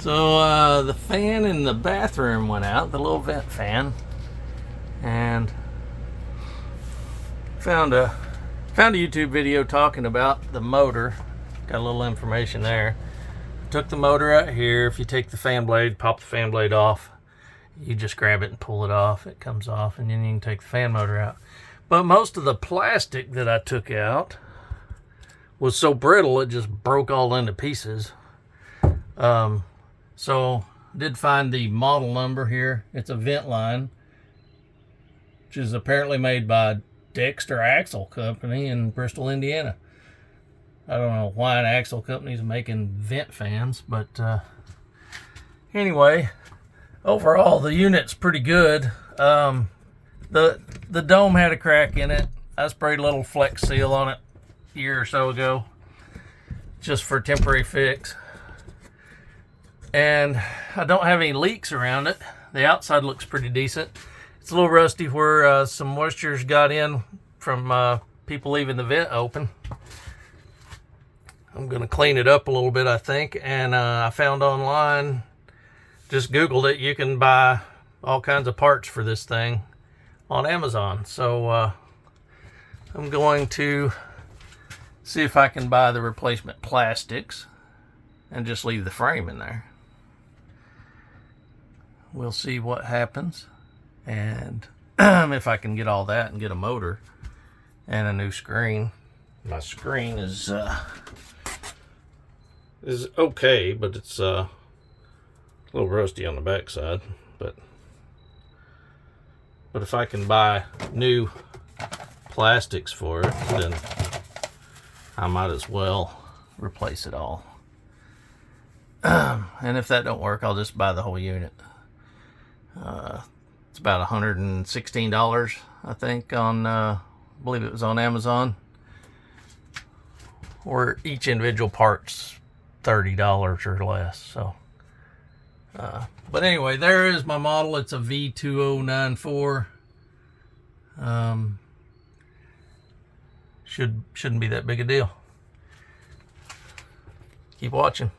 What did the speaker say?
So the fan in the bathroom went out, the little vent fan, and found a YouTube video talking about the motor. Got a little information there. Took the motor out here. If you take the fan blade, pop the fan blade off, you just grab it and pull it off. It comes off, and then you can take the fan motor out. But most of the plastic that I took out was so brittle it just broke all into pieces. So did find the model number here. It's a Ventline, which is apparently made by Dexter Axle Company in Bristol, Indiana. I don't know why an axle company's making vent fans, but anyway, overall the unit's pretty good. The dome had a crack in it. I sprayed a little Flex Seal on it a year or so ago, just for a temporary fix. And I don't have any leaks around it. The outside looks pretty decent. It's a little rusty where some moisture's got in from people leaving the vent open. I'm gonna clean it up a little bit, I think. And I found online, just Googled it, you can buy all kinds of parts for this thing on Amazon. So I'm going to see if I can buy the replacement plastics and just leave the frame in there. We'll see what happens, and if I can get all that and get a motor and a new screen. My screen is okay, but it's a little rusty on the backside. But if I can buy new plastics for it, then I might as well replace it all. And if that don't work, I'll just buy the whole unit. It's about $116, I think, on I believe it was on Amazon, or each individual part's $30 or less. So but anyway, there is my model. It's a V2094. Shouldn't be that big a deal. Keep watching.